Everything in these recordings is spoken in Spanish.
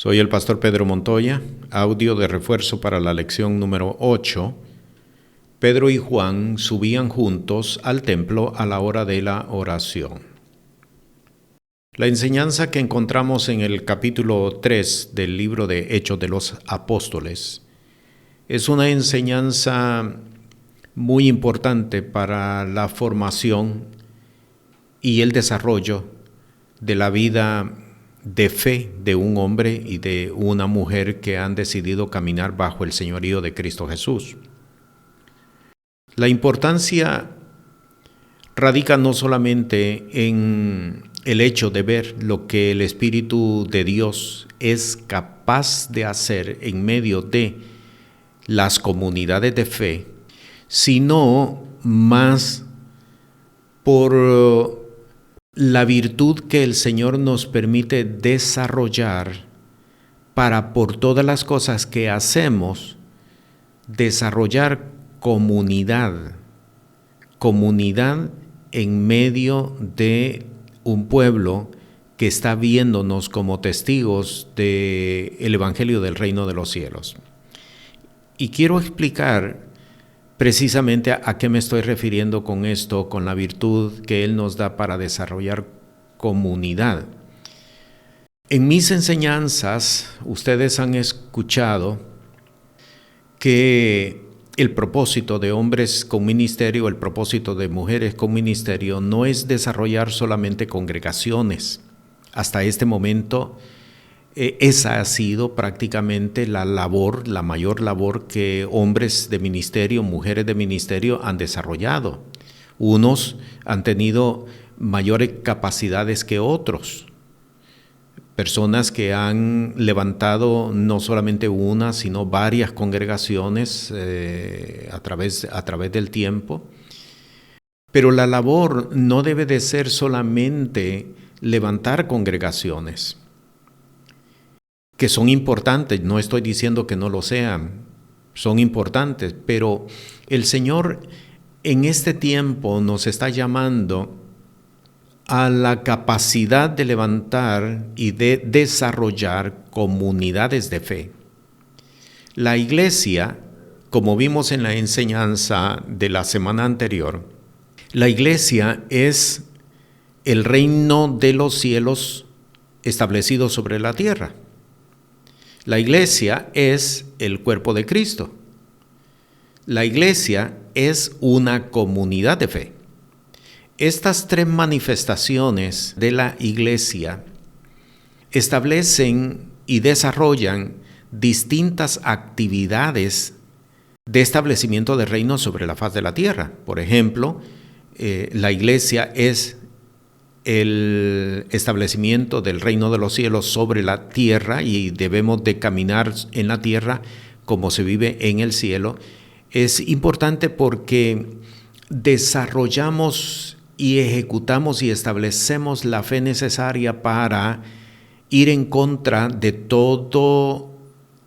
Soy el pastor Pedro Montoya, audio de refuerzo para la lección número 8. Pedro y Juan subían juntos al templo a la hora de la oración. La enseñanza que encontramos en el capítulo 3 del libro de Hechos de los Apóstoles es una enseñanza muy importante para la formación y el desarrollo de la vida de fe de un hombre y de una mujer que han decidido caminar bajo el señorío de Cristo Jesús. La importancia radica no solamente en el hecho de ver lo que el Espíritu de Dios es capaz de hacer en medio de las comunidades de fe, sino más por la virtud que el Señor nos permite desarrollar para, por todas las cosas que hacemos, desarrollar comunidad en medio de un pueblo que está viéndonos como testigos del Evangelio del Reino de los Cielos. Y quiero explicar precisamente a qué me estoy refiriendo con esto, con la virtud que Él nos da para desarrollar comunidad. En mis enseñanzas, ustedes han escuchado que el propósito de hombres con ministerio, el propósito de mujeres con ministerio, no es desarrollar solamente congregaciones. Hasta este momento, esa ha sido prácticamente la mayor labor que hombres de ministerio, mujeres de ministerio han desarrollado. Unos han tenido mayores capacidades que otros. Personas que han levantado no solamente una, sino varias congregaciones a través del tiempo. Pero la labor no debe de ser solamente levantar congregaciones, que son importantes, no estoy diciendo que no lo sean, son importantes, pero el Señor en este tiempo nos está llamando a la capacidad de levantar y de desarrollar comunidades de fe. La iglesia, como vimos en la enseñanza de la semana anterior, la iglesia es el reino de los cielos establecido sobre la tierra. La iglesia es el cuerpo de Cristo. La iglesia es una comunidad de fe. Estas tres manifestaciones de la iglesia establecen y desarrollan distintas actividades de establecimiento de reino sobre la faz de la tierra. Por ejemplo, la iglesia es el establecimiento del reino de los cielos sobre la tierra y debemos de caminar en la tierra como se vive en el cielo. Es importante porque desarrollamos y ejecutamos y establecemos la fe necesaria para ir en contra de toda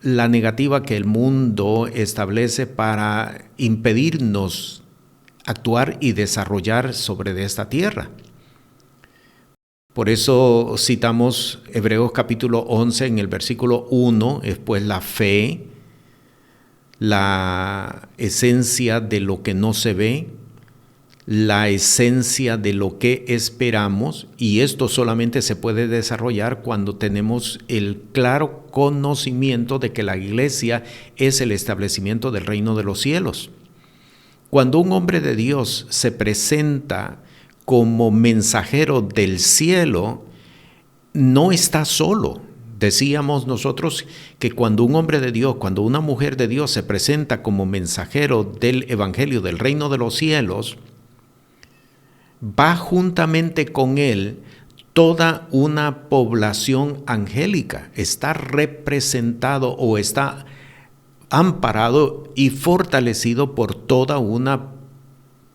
la negativa que el mundo establece para impedirnos actuar y desarrollar sobre esta tierra. Por eso citamos Hebreos capítulo 11 en el versículo 1, es pues la fe, la esencia de lo que no se ve, la esencia de lo que esperamos, y esto solamente se puede desarrollar cuando tenemos el claro conocimiento de que la iglesia es el establecimiento del reino de los cielos. Cuando un hombre de Dios se presenta como mensajero del cielo, no está solo. Decíamos nosotros que cuando un hombre de Dios, cuando una mujer de Dios se presenta como mensajero del evangelio del reino de los cielos, va juntamente con él toda una población angélica. Está representado o está amparado y fortalecido por toda una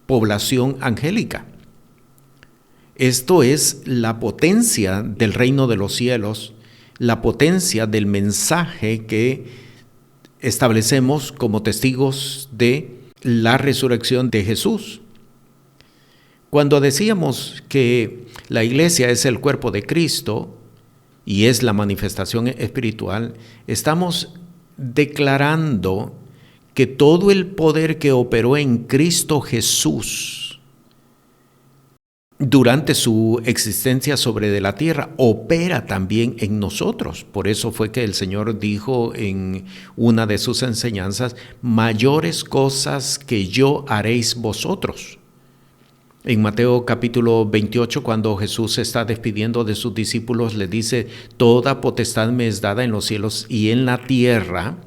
población angélica. Esto es la potencia del reino de los cielos, la potencia del mensaje que establecemos como testigos de la resurrección de Jesús. Cuando decíamos que la iglesia es el cuerpo de Cristo, y es la manifestación espiritual, estamos declarando que todo el poder que operó en Cristo Jesús durante su existencia sobre de la tierra, opera también en nosotros. Por eso fue que el Señor dijo en una de sus enseñanzas, mayores cosas que yo haréis vosotros. En Mateo capítulo 28, cuando Jesús se está despidiendo de sus discípulos, le dice, toda potestad me es dada en los cielos y en la tierra.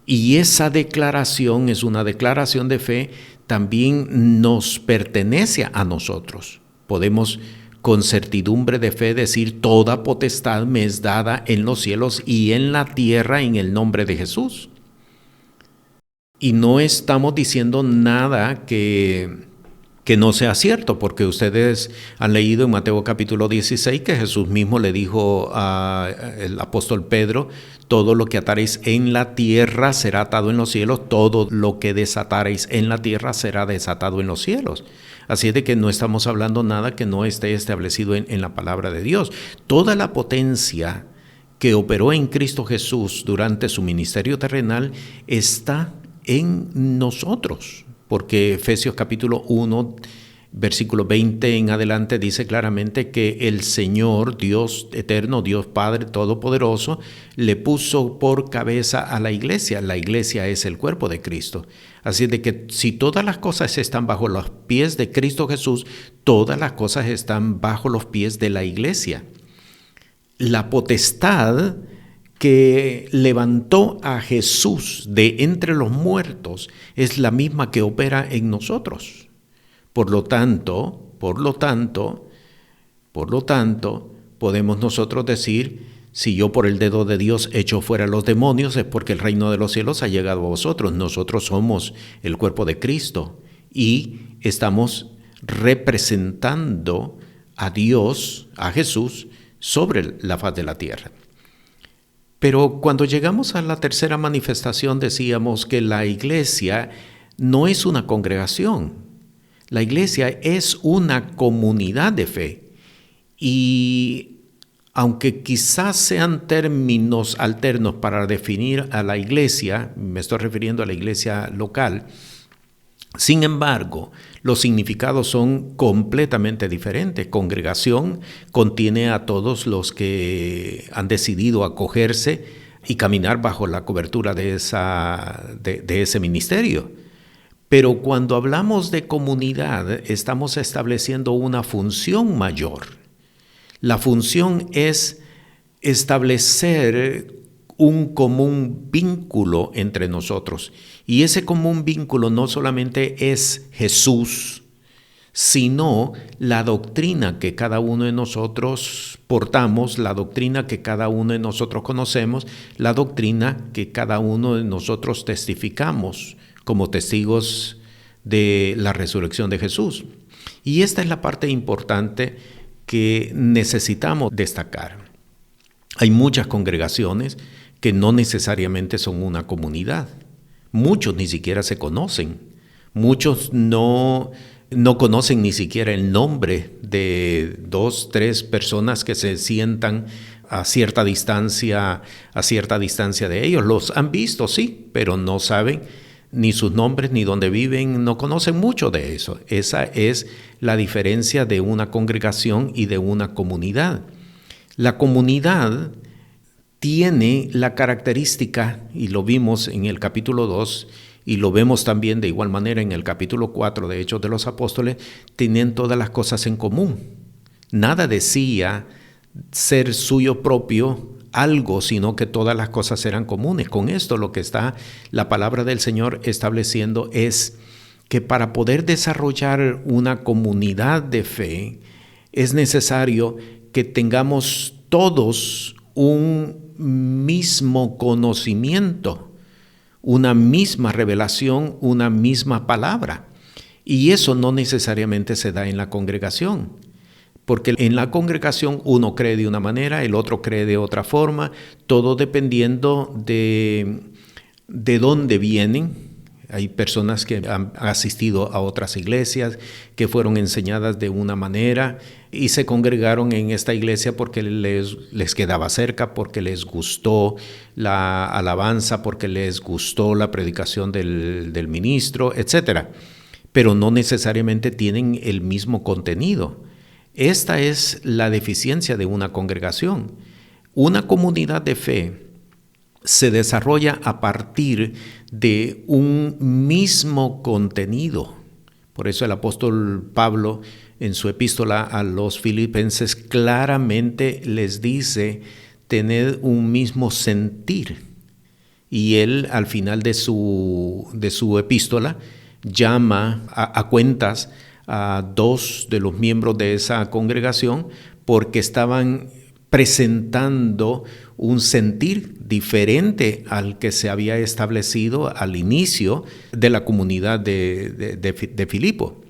Y esa declaración es una declaración de fe, también nos pertenece a nosotros. Podemos con certidumbre de fe decir, toda potestad me es dada en los cielos y en la tierra en el nombre de Jesús. Y no estamos diciendo nada que no sea cierto, porque ustedes han leído en Mateo capítulo 16 que Jesús mismo le dijo al apóstol Pedro, todo lo que ataréis en la tierra será atado en los cielos, todo lo que desataréis en la tierra será desatado en los cielos. Así es de que no estamos hablando nada que no esté establecido en la palabra de Dios. Toda la potencia que operó en Cristo Jesús durante su ministerio terrenal está en nosotros, porque Efesios capítulo 1, versículo 20 en adelante dice claramente que el Señor, Dios eterno, Dios Padre Todopoderoso, le puso por cabeza a la iglesia. La iglesia es el cuerpo de Cristo. Así de que si todas las cosas están bajo los pies de Cristo Jesús, todas las cosas están bajo los pies de la iglesia. La potestad que levantó a Jesús de entre los muertos es la misma que opera en nosotros. Por lo tanto, podemos nosotros decir, si yo por el dedo de Dios echo fuera los demonios, es porque el reino de los cielos ha llegado a vosotros. Nosotros somos el cuerpo de Cristo y estamos representando a Dios, a Jesús, sobre la faz de la tierra. Pero cuando llegamos a la tercera manifestación, decíamos que la iglesia no es una congregación. La iglesia es una comunidad de fe. Y aunque quizás sean términos alternos para definir a la iglesia, me estoy refiriendo a la iglesia local, sin embargo, los significados son completamente diferentes. Congregación contiene a todos los que han decidido acogerse y caminar bajo la cobertura de ese ministerio. Pero cuando hablamos de comunidad, estamos estableciendo una función mayor. La función es establecer un común vínculo entre nosotros. Y ese común vínculo no solamente es Jesús, sino la doctrina que cada uno de nosotros portamos, la doctrina que cada uno de nosotros conocemos, la doctrina que cada uno de nosotros testificamos como testigos de la resurrección de Jesús. Y esta es la parte importante que necesitamos destacar. Hay muchas congregaciones que no necesariamente son una comunidad. Muchos ni siquiera se conocen. Muchos no conocen ni siquiera el nombre de 2, 3 personas que se sientan a cierta distancia de ellos. Los han visto, sí, pero no saben ni sus nombres, ni dónde viven, no conocen mucho de eso. Esa es la diferencia de una congregación y de una comunidad. La comunidad tiene la característica, y lo vimos en el capítulo 2, y lo vemos también de igual manera en el capítulo 4 de Hechos de los Apóstoles, tienen todas las cosas en común. Nada decía ser suyo propio algo, sino que todas las cosas eran comunes. Con esto lo que está la palabra del Señor estableciendo es que para poder desarrollar una comunidad de fe es necesario que tengamos todos un mismo conocimiento, una misma revelación, una misma palabra. Y eso no necesariamente se da en la congregación. Porque en la congregación uno cree de una manera, el otro cree de otra forma, todo dependiendo de dónde vienen. Hay personas que han asistido a otras iglesias, que fueron enseñadas de una manera y se congregaron en esta iglesia porque les quedaba cerca, porque les gustó la alabanza, porque les gustó la predicación del ministro, etc. Pero no necesariamente tienen el mismo contenido. Esta es la deficiencia de una congregación. Una comunidad de fe se desarrolla a partir de un mismo contenido. Por eso el apóstol Pablo en su epístola a los Filipenses claramente les dice tener un mismo sentir. Y él al final de su epístola llama a cuentas a 2 de los miembros de esa congregación porque estaban presentando un sentir diferente al que se había establecido al inicio de la comunidad de Filipo.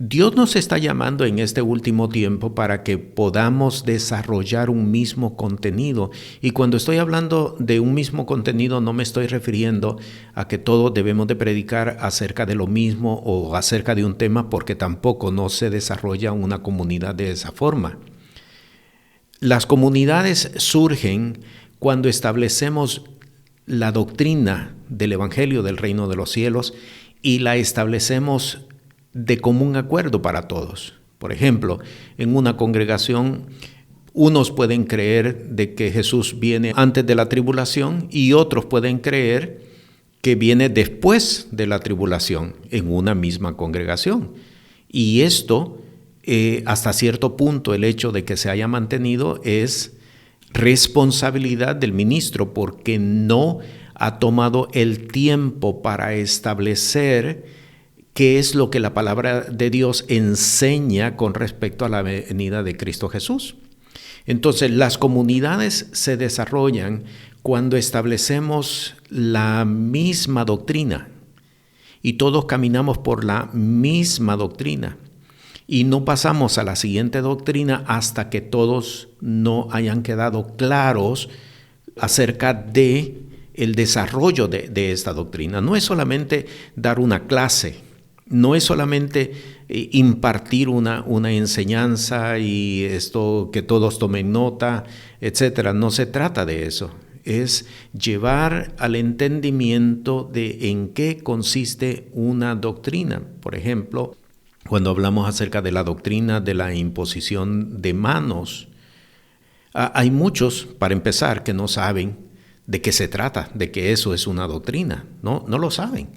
Dios nos está llamando en este último tiempo para que podamos desarrollar un mismo contenido. Y cuando estoy hablando de un mismo contenido, no me estoy refiriendo a que todos debemos de predicar acerca de lo mismo o acerca de un tema, porque tampoco no se desarrolla una comunidad de esa forma. Las comunidades surgen cuando establecemos la doctrina del Evangelio del Reino de los Cielos y la establecemos de común acuerdo para todos. Por ejemplo, en una congregación, unos pueden creer de que Jesús viene antes de la tribulación y otros pueden creer que viene después de la tribulación en una misma congregación. Y esto, hasta cierto punto, el hecho de que se haya mantenido es responsabilidad del ministro porque no ha tomado el tiempo para establecer qué es lo que la palabra de Dios enseña con respecto a la venida de Cristo Jesús. Entonces, las comunidades se desarrollan cuando establecemos la misma doctrina y todos caminamos por la misma doctrina y no pasamos a la siguiente doctrina hasta que todos no hayan quedado claros acerca de el desarrollo de esta doctrina. No es solamente dar una clase, no es solamente impartir una enseñanza y esto que todos tomen nota, etcétera. No se trata de eso. Es llevar al entendimiento de en qué consiste una doctrina. Por ejemplo, cuando hablamos acerca de la doctrina de la imposición de manos, hay muchos, para empezar, que no saben de qué se trata, de que eso es una doctrina. No lo saben.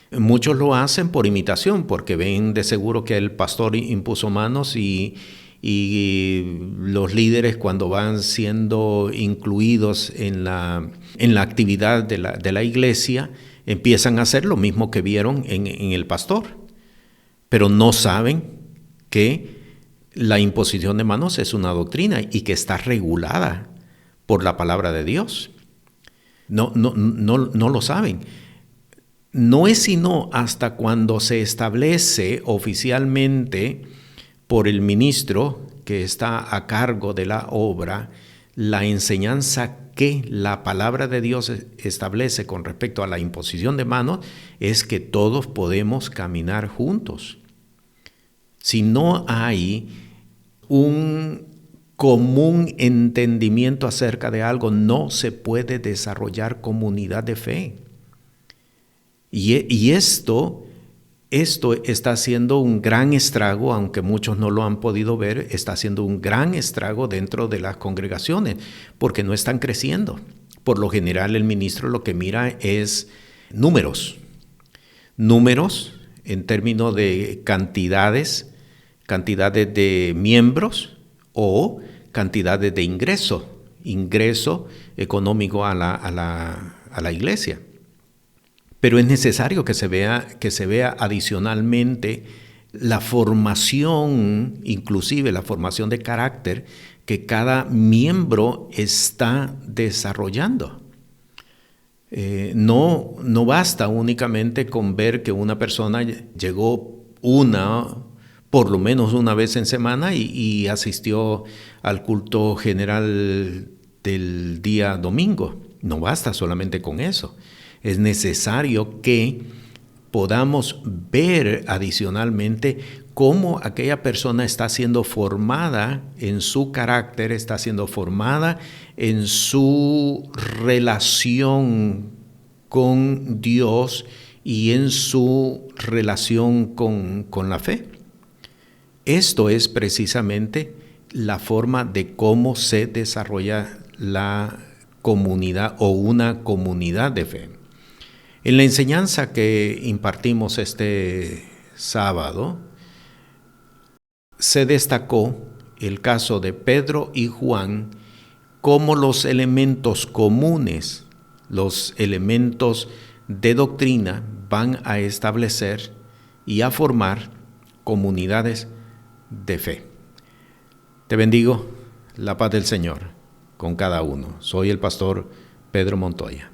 Muchos lo hacen por imitación, porque ven de seguro que el pastor impuso manos y los líderes cuando van siendo incluidos en la actividad de la iglesia empiezan a hacer lo mismo que vieron en el pastor, pero no saben que la imposición de manos es una doctrina y que está regulada por la palabra de Dios. No lo saben. No es sino hasta cuando se establece oficialmente por el ministro que está a cargo de la obra la enseñanza que la palabra de Dios establece con respecto a la imposición de manos, es que todos podemos caminar juntos. Si no hay un común entendimiento acerca de algo, no se puede desarrollar comunidad de fe. Y esto está haciendo un gran estrago, aunque muchos no lo han podido ver, está haciendo un gran estrago dentro de las congregaciones, porque no están creciendo. Por lo general, el ministro lo que mira es números en términos de cantidades de miembros o cantidades de ingreso económico a la iglesia. Pero es necesario que se vea adicionalmente la formación, inclusive la formación de carácter que cada miembro está desarrollando. No basta únicamente con ver que una persona llegó por lo menos una vez en semana y asistió al culto general del día domingo. No basta solamente con eso. Es necesario que podamos ver adicionalmente cómo aquella persona está siendo formada en su carácter, está siendo formada en su relación con Dios y en su relación con la fe. Esto es precisamente la forma de cómo se desarrolla la comunidad o una comunidad de fe. En la enseñanza que impartimos este sábado, se destacó el caso de Pedro y Juan como los elementos comunes, los elementos de doctrina van a establecer y a formar comunidades de fe. Te bendigo, la paz del Señor con cada uno. Soy el pastor Pedro Montoya.